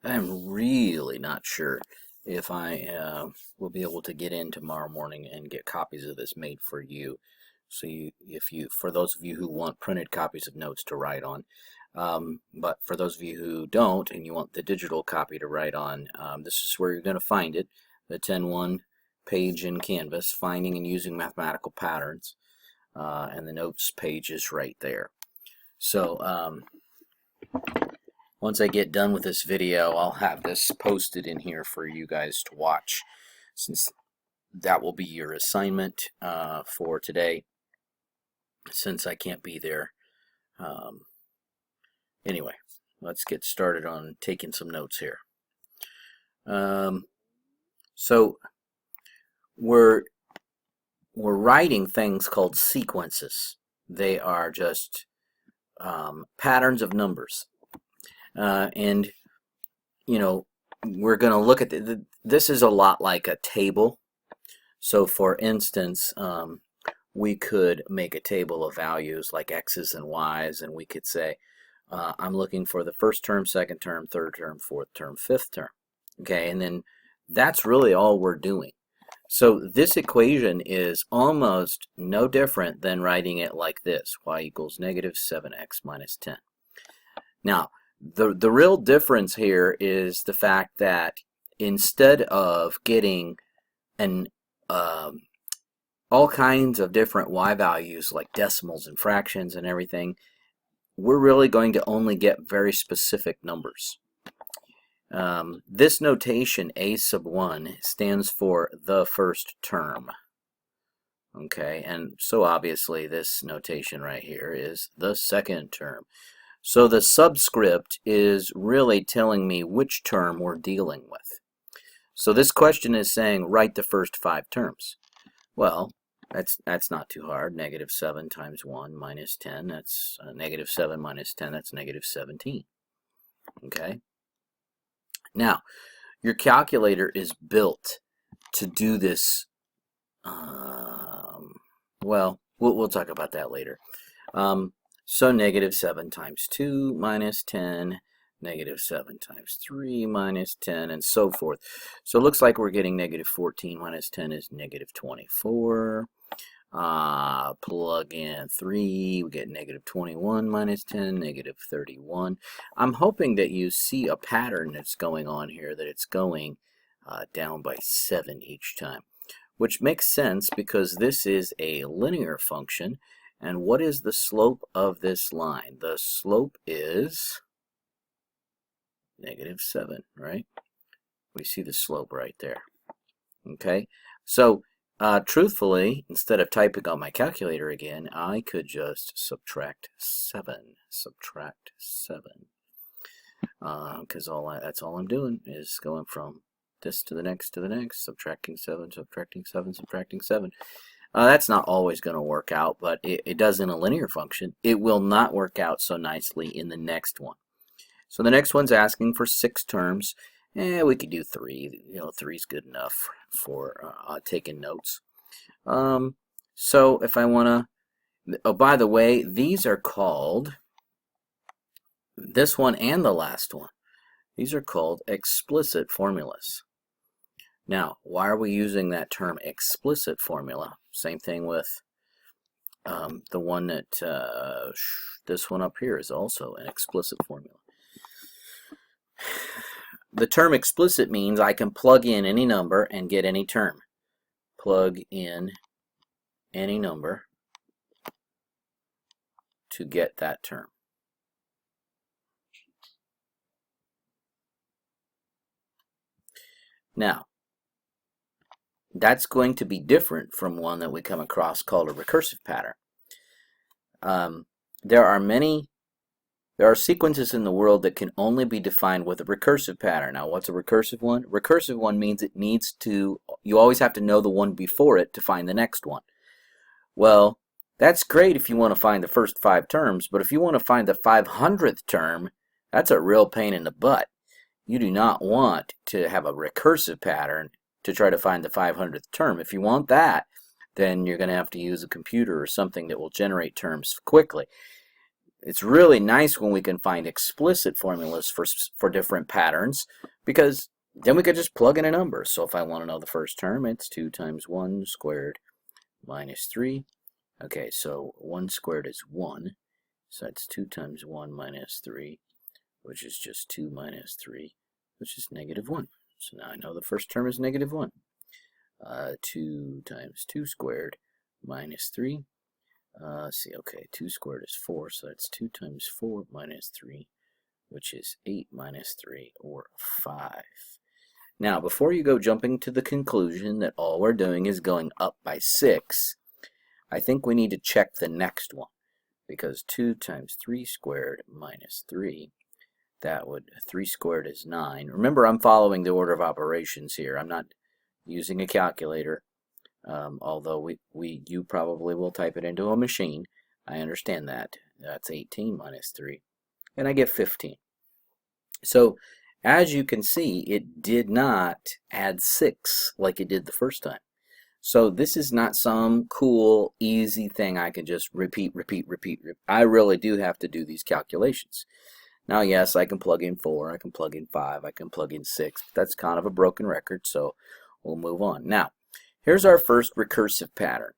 I'm really not sure if I will be able to get in tomorrow morning and get copies of this made for you. So for those of you who want printed copies of notes to write on, but for those of you who don't and you want the digital copy to write on, this is where you're going to find it, the 10.1 page in Canvas, Finding and Using Mathematical Patterns, and the notes page is right there. So once I get done with this video, I'll have this posted in here for you guys to watch, since that will be your assignment for today, since I can't be there. Anyway, let's get started on taking some notes here. So we're writing things called sequences. They are just patterns of numbers. And you know, we're going to look at this is a lot like a table. So for instance, we could make a table of values like x's and y's, and we could say I'm looking for the first term, second term, third term, fourth term, fifth term. Okay, and then that's really all we're doing. So this equation is almost no different than writing it like this: y equals negative 7x minus 10. Now, the real difference here is the fact that instead of getting all kinds of different y values like decimals and fractions and everything, we're really going to only get very specific numbers. This notation, a sub 1, stands for the first term. Okay, and so obviously this notation right here is the second term. So the subscript is really telling me which term we're dealing with. So this question is saying write the first 5 terms. Well, that's not too hard. Negative 7 times 1 minus 10, that's negative 7 minus 10, that's negative 17. Okay? Now, your calculator is built to do this. Well, we'll talk about that later. So negative 7 times 2 minus 10, negative 7 times 3 minus 10, and so forth. So it looks like we're getting negative 14 minus 10 is negative 24. Plug in 3, we get negative 21 minus 10, negative 31. I'm hoping that you see a pattern that's going on here, that it's going down by 7 each time, which makes sense because this is a linear function. And what is the slope of this line? The slope is negative 7, right? We see the slope right there. Okay, so truthfully, instead of typing on my calculator again, I could just subtract 7. Subtract 7. Because that's all I'm doing is going from this to the next to the next, subtracting 7, subtracting 7, subtracting 7. That's not always going to work out, but it does in a linear function. It will not work out so nicely in the next one. So the next one's asking for 6 terms. We could do 3. 3 is good enough for taking notes. So if I want to, oh, by the way, these are called, this one and the last one, these are called explicit formulas. Now, why are we using that term explicit formula? Same thing with the one that, this one up here is also an explicit formula. The term explicit means I can plug in any number and get any term. Plug in any number to get that term. Now, that's going to be different from one that we come across called a recursive pattern. There are sequences in the world that can only be defined with a recursive pattern. Now, what's a recursive one? Recursive one means it needs to, you always have to know the one before it to find the next one. Well, that's great if you want to find the first 5 terms, but if you want to find the 500th term, that's a real pain in the butt. You do not want to have a recursive pattern to try to find the 500th term. If you want that, then you're going to have to use a computer or something that will generate terms quickly. it's really nice when we can find explicit formulas for different patterns, because then we could just plug in a number. So if I want to know the first term, it's 2 times 1 squared minus 3. Okay, so 1 squared is 1. So that's 2 times 1 minus 3, which is just 2 minus 3, which is negative 1. So now I know the first term is negative 1. 2 times 2 squared minus 3. See, okay, 2 squared is 4, so that's 2 times 4 minus 3, which is 8 minus 3, or 5. Now, before you go jumping to the conclusion that all we're doing is going up by 6, I think we need to check the next one, because 2 times 3 squared minus 3, 3 squared is 9. Remember, I'm following the order of operations here. I'm not using a calculator. Although you probably will type it into a machine. I understand that. That's 18 minus 3. And I get 15. So, as you can see, it did not add 6 like it did the first time. So this is not some cool, easy thing I can just repeat. I really do have to do these calculations. Now, yes, I can plug in 4, I can plug in 5, I can plug in 6. That's kind of a broken record, so we'll move on. Now, here's our first recursive pattern.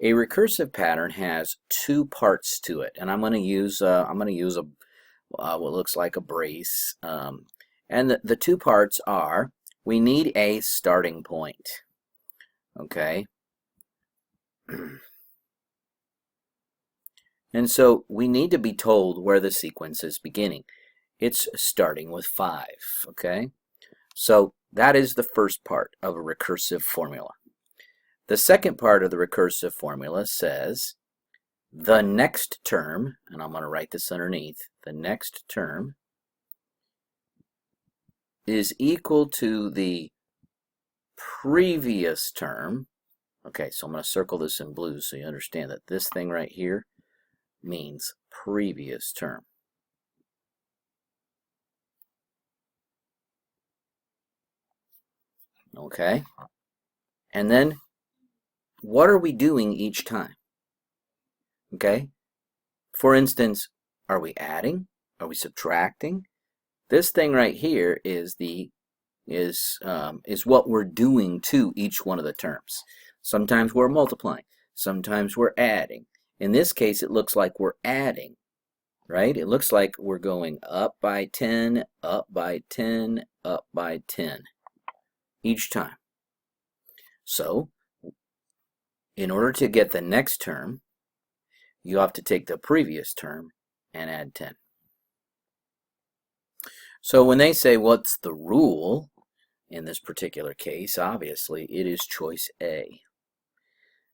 A recursive pattern has 2 parts to it, and I'm going to use what looks like a brace. And the 2 parts are, we need a starting point. Okay. And so we need to be told where the sequence is beginning. It's starting with 5. Okay. So that is the first part of a recursive formula. The second part of the recursive formula says the next term, and I'm going to write this underneath, the next term is equal to the previous term. Okay, so I'm going to circle this in blue so you understand that this thing right here means previous term. Okay, and then what are we doing each time? Okay, for instance, are we adding? Are we subtracting? This thing right here is what we're doing to each one of the terms. Sometimes we're multiplying, sometimes we're adding. In this case, it looks like we're adding, right? It looks like we're going up by 10, up by 10, up by 10 each time. So, in order to get the next term, you have to take the previous term and add 10. So when they say what's the rule, in this particular case, obviously it is choice A.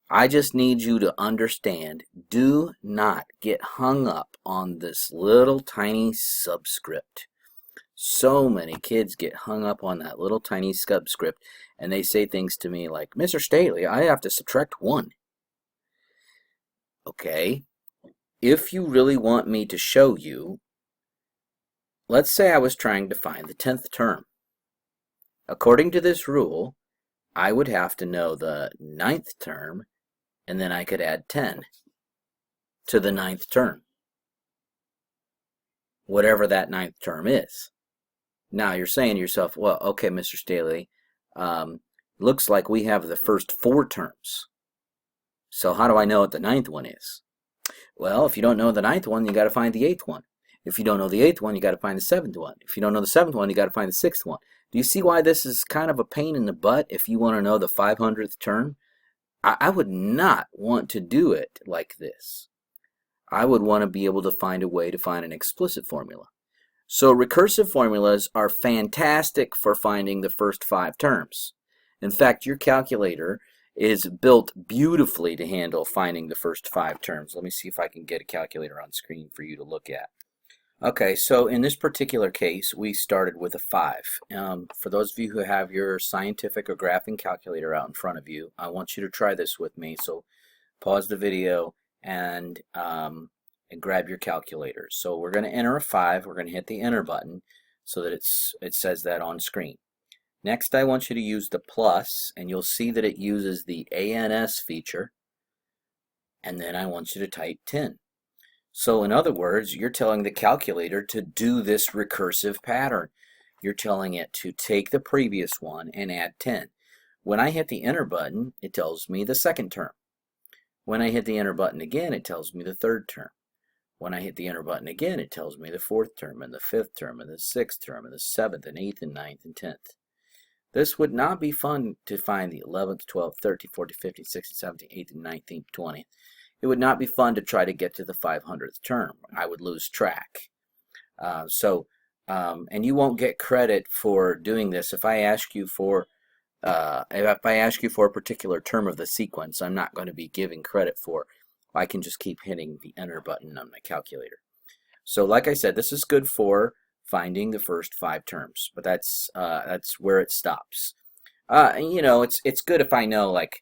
I just need you to understand, do not get hung up on this little tiny subscript. So many kids get hung up on that little tiny subscript, and they say things to me like, Mr. Staley, I have to subtract 1. Okay, if you really want me to show you, let's say I was trying to find the 10th term. According to this rule, I would have to know the 9th term, and then I could add 10 to the 9th term, whatever that 9th term is. Now you're saying to yourself, well, okay, Mr. Staley, looks like we have the first 4 terms. So how do I know what the 9th one is? Well, if you don't know the 9th one, you got to find the 8th one. If you don't know the 8th one, you got to find the 7th one. If you don't know the 7th one, you got to find the 6th one. Do you see why this is kind of a pain in the butt if you want to know the 500th term? I would not want to do it like this. I would want to be able to find a way to find an explicit formula. So recursive formulas are fantastic for finding the first 5 terms. In fact, your calculator is built beautifully to handle finding the first 5 terms. Let me see if I can get a calculator on screen for you to look at. Okay, so in this particular case, we started with a 5. For those of you who have your scientific or graphing calculator out in front of you, I want you to try this with me. So pause the video and grab your calculator. So we're going to enter a 5. We're going to hit the enter button so that it says that on screen. Next, I want you to use the plus, and you'll see that it uses the ANS feature. And then I want you to type 10. So in other words, you're telling the calculator to do this recursive pattern. You're telling it to take the previous one and add 10. When I hit the enter button, it tells me the second term. When I hit the enter button again, it tells me the third term. When I hit the enter button again, it tells me the fourth term and the fifth term and the sixth term and the seventh and eighth and ninth and 10th. This would not be fun to find the 11th, 12th, 13th, 14th, 15th, 16th, 17th, 18th, 19th, 20th. It would not be fun to try to get to the 500th term. I would lose track. And you won't get credit for doing this. If I ask you for a particular term of the sequence, I'm not going to be giving credit for. I can just keep hitting the enter button on my calculator. So like I said, this is good for finding the first 5 terms, but that's where it stops. You know, it's good if I know, like,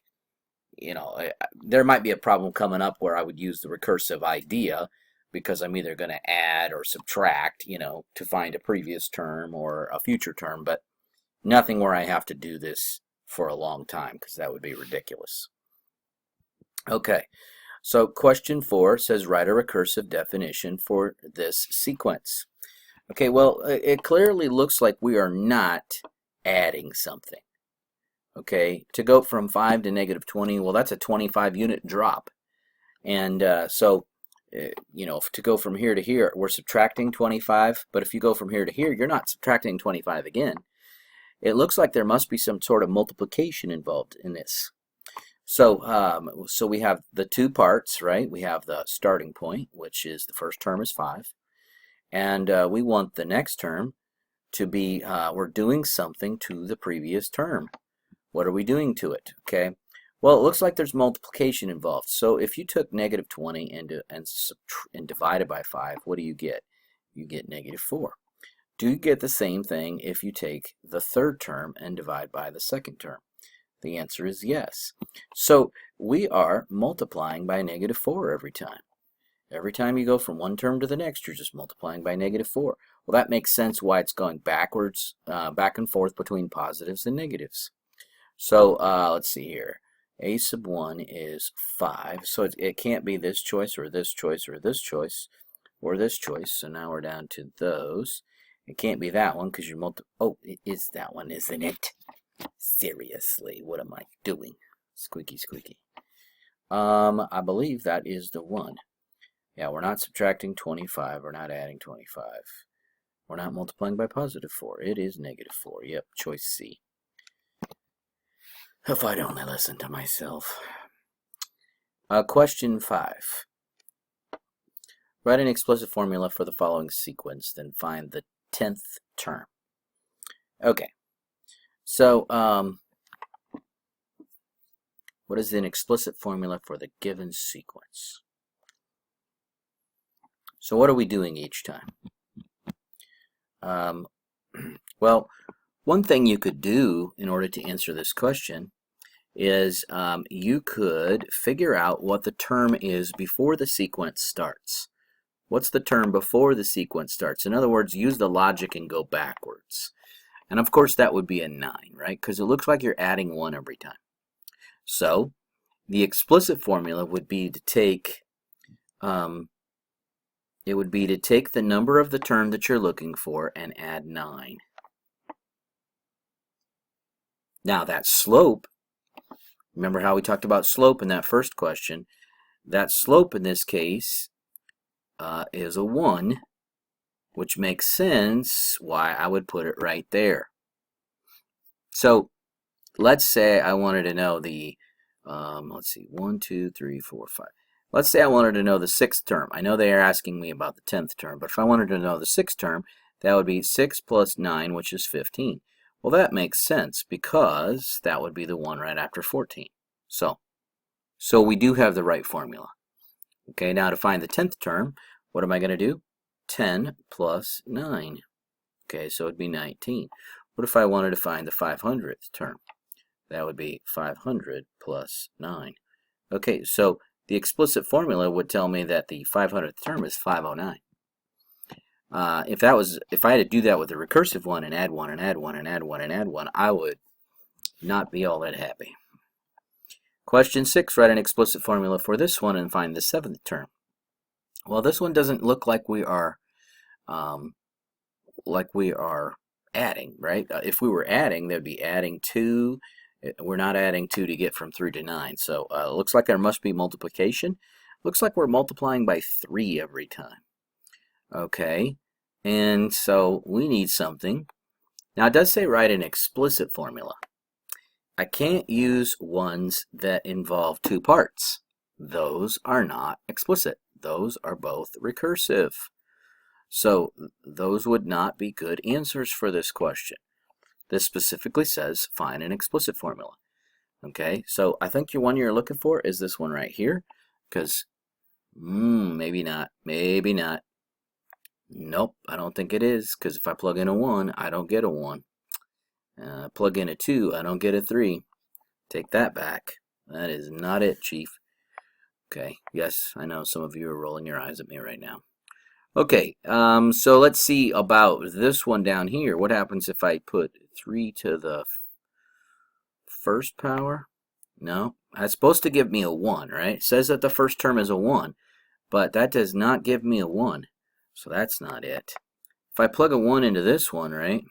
you know, there might be a problem coming up where I would use the recursive idea, because I'm either going to add or subtract, you know, to find a previous term or a future term, but nothing where I have to do this for a long time, because that would be ridiculous. Okay, so question 4 says write a recursive definition for this sequence. Okay, well, it clearly looks like we are not adding something. Okay, to go from 5 to negative 20, well, that's a 25 unit drop. And you know, to go from here to here, we're subtracting 25, but if you go from here to here, you're not subtracting 25 again. It looks like there must be some sort of multiplication involved in this. So, so we have the 2 parts, right? We have the starting point, which is the first term is 5, and we want the next term to be, we're doing something to the previous term. What are we doing to it? Okay. Well, it looks like there's multiplication involved. So if you took negative 20 and divided by 5, what do you get? You get negative 4. Do you get the same thing if you take the third term and divide by the second term? The answer is yes. So we are multiplying by negative 4 every time. Every time you go from one term to the next, you're just multiplying by negative 4. Well, that makes sense why it's going backwards, back and forth between positives and negatives. So let's see here. A sub 1 is 5, so it can't be this choice or this choice or this choice or this choice. So now we're down to those. It can't be that one because you're oh, it is that one, isn't it? Seriously, what am I doing? Squeaky, squeaky. I believe that is the one. Yeah, we're not subtracting 25. We're not adding 25. We're not multiplying by positive 4. It is negative 4. Yep, choice C. If I'd only listen to myself. Question 5. Write an explicit formula for the following sequence, then find the 10th term. Okay. So, what is an explicit formula for the given sequence? So what are we doing each time? Well, one thing you could do in order to answer this question is you could figure out what the term is before the sequence starts. What's the term before the sequence starts? In other words, use the logic and go backwards. And of course that would be a 9, right? Because it looks like you're adding 1 every time. So the explicit formula would be to take the number of the term that you're looking for and add 9. Now that slope, remember how we talked about slope in that first question? That slope in this case is a 1, which makes sense why I would put it right there. So let's say I wanted to know the, let's see, 1, 2, 3, 4, 5. Let's say I wanted to know the 6th term. I know they are asking me about the 10th term, but if I wanted to know the 6th term, that would be 6 plus 9, which is 15. Well, that makes sense because that would be the one right after 14. So we do have the right formula. Okay, now to find the 10th term, what am I going to do? 10 plus 9. Okay, so it would be 19. What if I wanted to find the 500th term? That would be 500 plus 9. Okay, so the explicit formula would tell me that the 500th term is 509. If I had to do that with the recursive one and add 1 and add 1 and add 1 and add 1, I would not be all that happy. Question 6, write an explicit formula for this one and find the 7th term. Well, this one doesn't look like we are adding, right? If we were adding, there'd be adding 2. We're not adding 2 to get from 3 to 9. So it looks like there must be multiplication. Looks like we're multiplying by 3 every time. Okay, and so we need something. Now it does say write an explicit formula. I can't use ones that involve 2 parts. Those are not explicit. Those are both recursive. So those would not be good answers for this question. This specifically says find an explicit formula. Okay, so I think the one you're looking for is this one right here, because maybe not, maybe not. Nope, I don't think it is, because if I plug in a 1, I don't get a 1. Plug in a 2, I don't get a 3. Take that back. That is not it, Chief. Okay, yes, I know some of you are rolling your eyes at me right now. Okay, so let's see about this one down here. What happens if I put 3 to the first power? No, that's supposed to give me a 1, right? It says that the first term is a 1, but that does not give me a 1, so that's not it. If I plug a 1 into this one, right?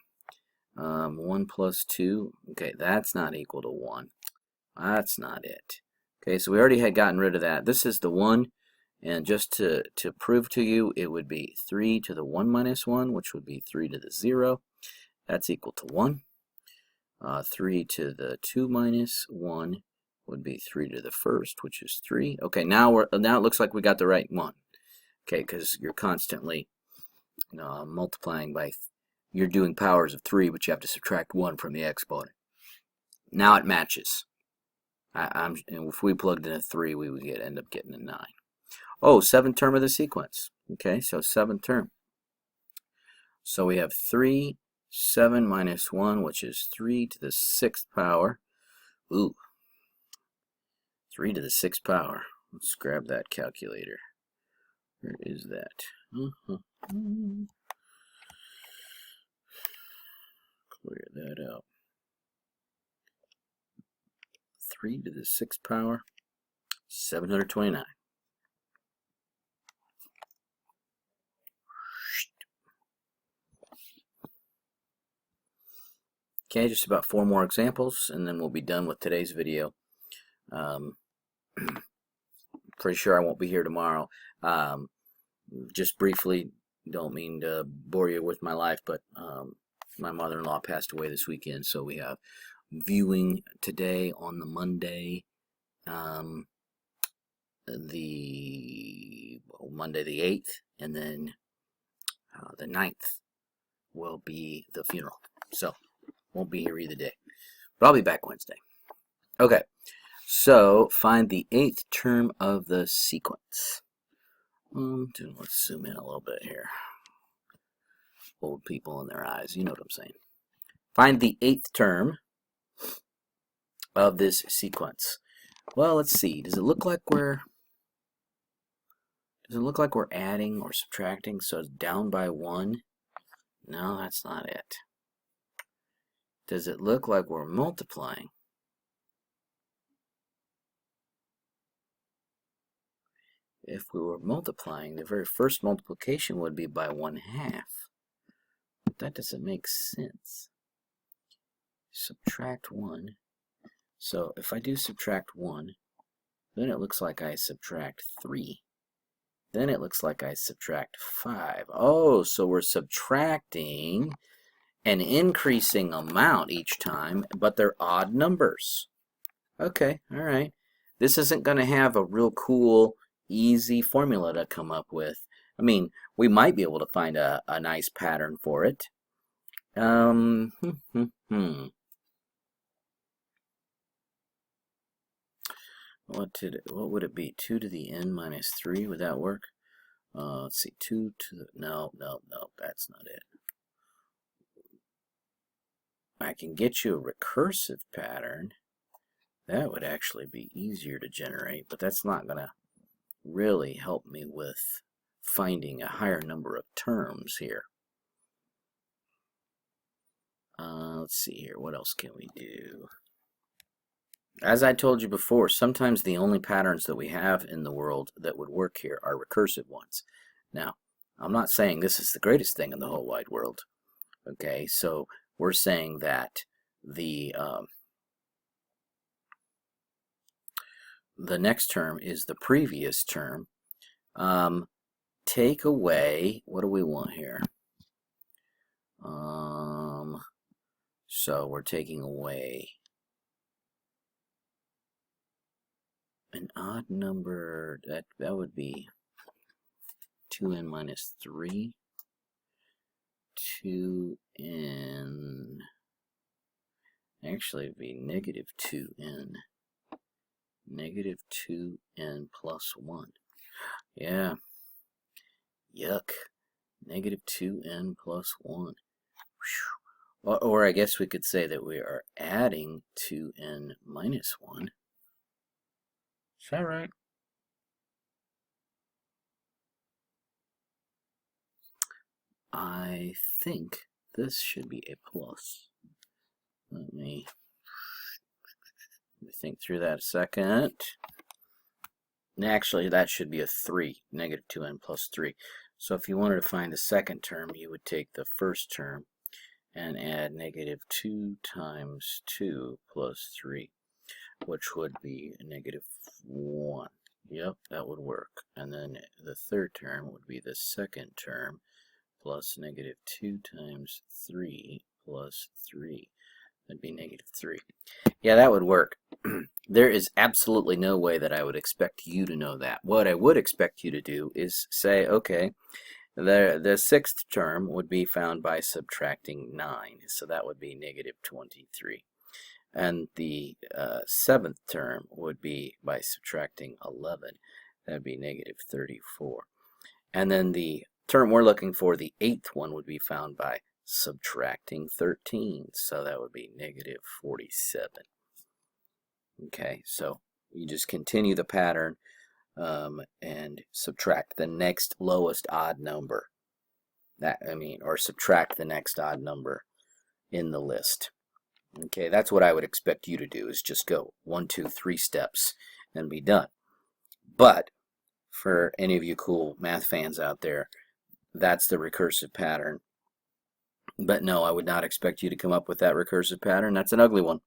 1 plus 2, okay, that's not equal to 1. That's not it. Okay, so we already had gotten rid of that. This is the 1, and just to prove to you, it would be 3 to the 1 minus 1, which would be 3 to the 0. That's equal to 1. 3 to the 2 minus 1 would be 3 to the first, which is 3. Okay, now it looks like we got the right one. Okay, because you're constantly multiplying by, you're doing powers of 3, but you have to subtract 1 from the exponent. Now it matches. And if we plugged in a 3, we would end up getting a 9. Oh, 7th term of the sequence. Okay, so 7th term. So we have 3, 7 minus 1, which is 3 to the 6th power. Ooh, 3 to the 6th power. Let's grab that calculator. Where is that? Clear that out. 3 to the 6th power, 729. Okay, just about 4 more examples, and then we'll be done with today's video. Pretty sure I won't be here tomorrow. Just briefly, don't mean to bore you with my life, but my mother-in-law passed away this weekend, so we have viewing today on the Monday, Monday the 8th, and then the 9th will be the funeral. So, won't be here either day. But I'll be back Wednesday. Okay, so find the 8th term of the sequence. Let's zoom in a little bit here. Old people in their eyes, you know what I'm saying. Find the 8th term of this sequence. Well, let's see. Does it look like we're adding or subtracting? So it's down by 1. No, that's not it. Does it look like we're multiplying? If we were multiplying, the very first multiplication would be by 1/2. But that doesn't make sense. Subtract 1. So if I do subtract 1, then it looks like I subtract 3. Then it looks like I subtract 5. Oh, so we're subtracting an increasing amount each time, but they're odd numbers. Okay, all right. This isn't going to have a real cool, easy formula to come up with. I mean, we might be able to find a nice pattern for it. What would it be? 2 to the n minus 3, would that work? Let's see, 2 to the, no, that's not it. I can get you a recursive pattern. That would actually be easier to generate, but that's not going to really help me with finding a higher number of terms here. Let's see here, what else can we do? As I told you before, sometimes the only patterns that we have in the world that would work here are recursive ones. Now, I'm not saying this is the greatest thing in the whole wide world. Okay, so we're saying that the next term is the previous term. Take away, what do we want here? So we're taking away an odd number. That would be 2n minus 3. 2n, actually it would be negative 2n. Negative 2n plus 1. Yeah. Yuck. Negative 2n plus 1. Or I guess we could say that we are adding 2n minus 1. Is that right? I think this should be a plus. Let me think through that a second. Actually, that should be a 3. Negative 2n plus 3. So if you wanted to find the second term, you would take the first term and add negative 2 times 2 plus 3, which would be negative 1. Yep, that would work. And then the third term would be the second term plus negative 2 times 3 plus 3. That'd be negative 3. Yeah, that would work. There is absolutely no way that I would expect you to know that. What I would expect you to do is say, okay, the sixth term would be found by subtracting 9. So that would be negative 23. And the seventh term would be by subtracting 11. That would be negative 34. And then the term we're looking for, the eighth one, would be found by subtracting 13. So that would be negative 47. Okay, so you just continue the pattern and subtract the next lowest odd number. Or subtract the next odd number in the list. Okay, that's what I would expect you to do, is just go 1, 2, 3 steps and be done. But for any of you cool math fans out there, that's the recursive pattern. But no, I would not expect you to come up with that recursive pattern. That's an ugly one.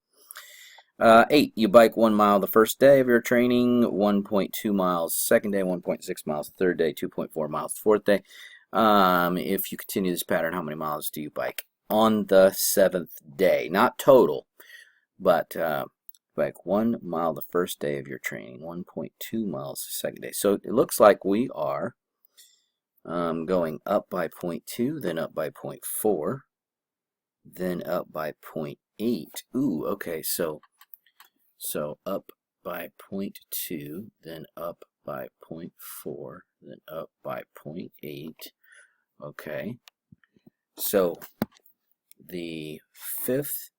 8, you bike 1 mile the first day of your training, 1.2 miles second day, 1.6 miles the third day, 2.4 miles the fourth day. If you continue this pattern, how many miles do you bike on the 7th day? Not total, but bike 1 mile the first day of your training, 1.2 miles the second day. So it looks like we are going up by 0.2, then up by 0.4, then up by 0.8. Ooh, okay, so up by 0.2, then up by 0.4, then up by 0.8. Okay, so the 5th,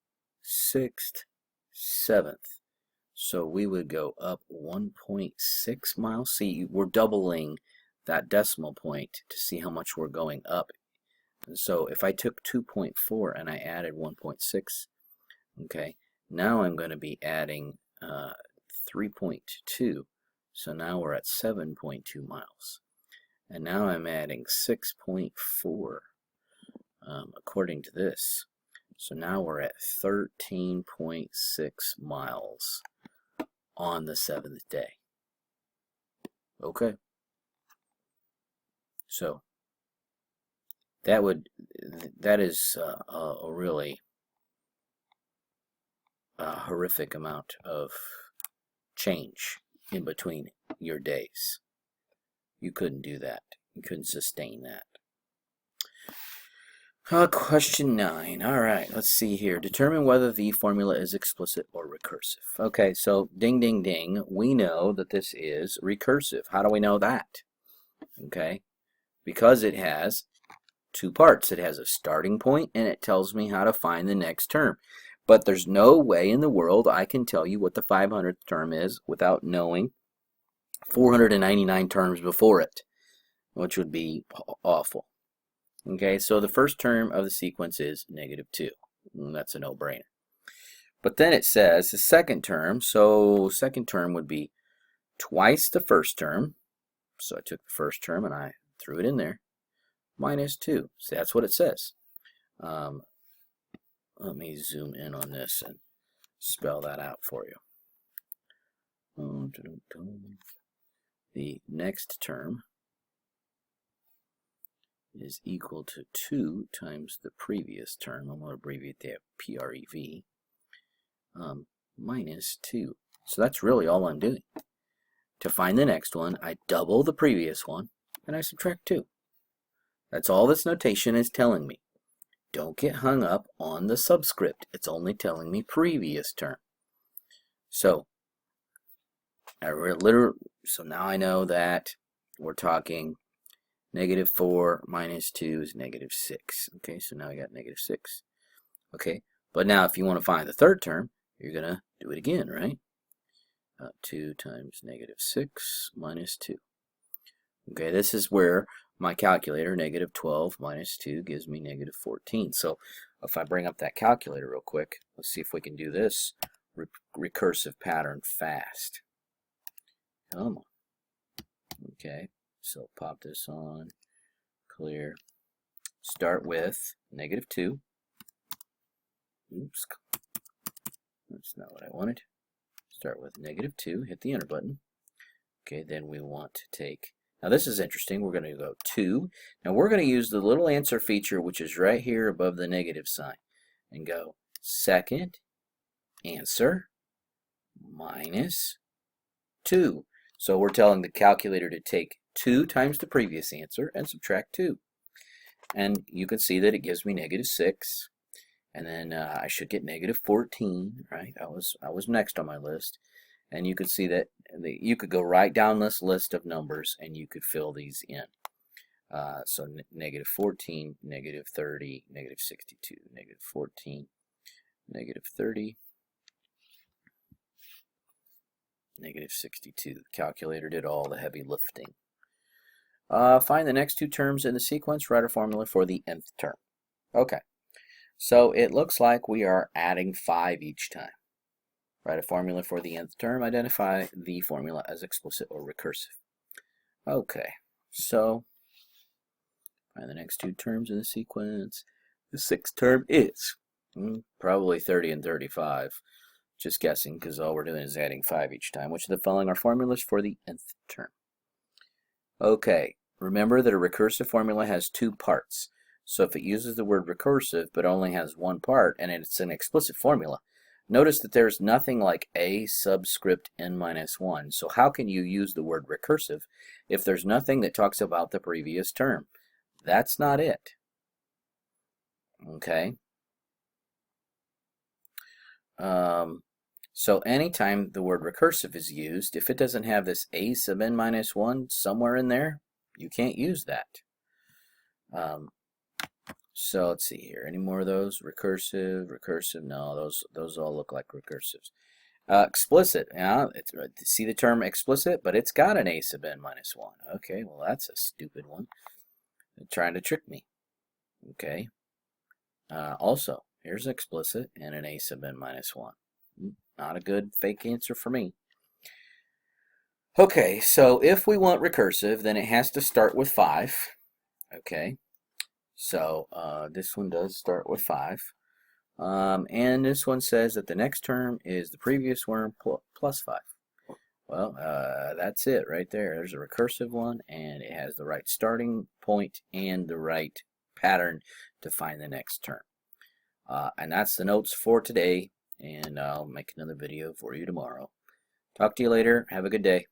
6th, 7th. So we would go up 1.6 miles. See, we're doubling that decimal point to see how much we're going up. And so if I took 2.4 and I added 1.6, okay, now I'm going to be adding 3.2. So now we're at 7.2 miles. And now I'm adding 6.4 according to this. So now we're at 13.6 miles on the 7th day. Okay. So that is a really horrific amount of change in between your days. You couldn't do that. You couldn't sustain that. Question 9. All right, let's see here. Determine whether the formula is explicit or recursive. Okay, so ding, ding, ding. We know that this is recursive. How do we know that? Okay, because it has 2 parts. It has a starting point, and it tells me how to find the next term. But there's no way in the world I can tell you what the 500th term is without knowing 499 terms before it, which would be awful. Okay, so the first term of the sequence is -2. That's a no-brainer. But then it says the second term, so second term would be twice the first term. So I took the first term and I threw it in there, minus 2. So that's what it says. Let me zoom in on this and spell that out for you. The next term is equal to 2 times the previous term. I'm going to abbreviate that PREV, minus 2. So that's really all I'm doing. To find the next one, I double the previous one, and I subtract 2. That's all this notation is telling me. Don't get hung up on the subscript. It's only telling me previous term. So, so now I know that we're talking negative 4 minus 2 is negative 6. Okay, so now I got negative 6. Okay, but now if you want to find the third term, you're going to do it again, right? 2 times negative 6 minus 2. Okay, this is where my calculator, negative 12 minus 2, gives me negative 14. So if I bring up that calculator real quick, let's see if we can do this recursive pattern fast. Come on. Okay, so pop this on, clear. Start with negative 2. Oops, that's not what I wanted. Start with negative 2, hit the enter button. Okay, then we want to take, now this is interesting, we're going to go 2. Now we're going to use the little answer feature, which is right here above the negative sign, and go second answer minus 2. So we're telling the calculator to take 2 times the previous answer and subtract 2. And you can see that it gives me negative 6. And then I should get negative 14, right? I was next on my list. And you could see that you could go right down this list of numbers and you could fill these in. So negative 14, negative 30, negative 62, negative 14, negative 30, negative 62. The calculator did all the heavy lifting. Find the next 2 terms in the sequence, write a formula for the nth term. Okay. So it looks like we are adding 5 each time. Write a formula for the nth term. Identify the formula as explicit or recursive. Okay, so find the next 2 terms in the sequence. The 6th term is probably 30 and 35. Just guessing, because all we're doing is adding 5 each time. Which of the following are formulas for the nth term? Okay, remember that a recursive formula has 2 parts. So if it uses the word recursive but only has 1 part and it's an explicit formula, notice that there's nothing like a subscript n minus 1. So how can you use the word recursive if there's nothing that talks about the previous term? That's not it. Okay. So anytime the word recursive is used, if it doesn't have this a sub n minus 1 somewhere in there, you can't use that. So let's see here. Any more of those? Recursive, no, those all look like recursives. Explicit, yeah, see the term explicit, but it's got an a sub n minus 1. Okay, well that's a stupid one. They're trying to trick me. Okay. Also, here's explicit and an a sub n minus 1. Not a good fake answer for me. Okay, so if we want recursive, then it has to start with 5. Okay. So this one does start with 5. And this one says that the next term is the previous term plus 5. Well, that's it right there. There's a recursive one, and it has the right starting point and the right pattern to find the next term. And that's the notes for today, and I'll make another video for you tomorrow. Talk to you later. Have a good day.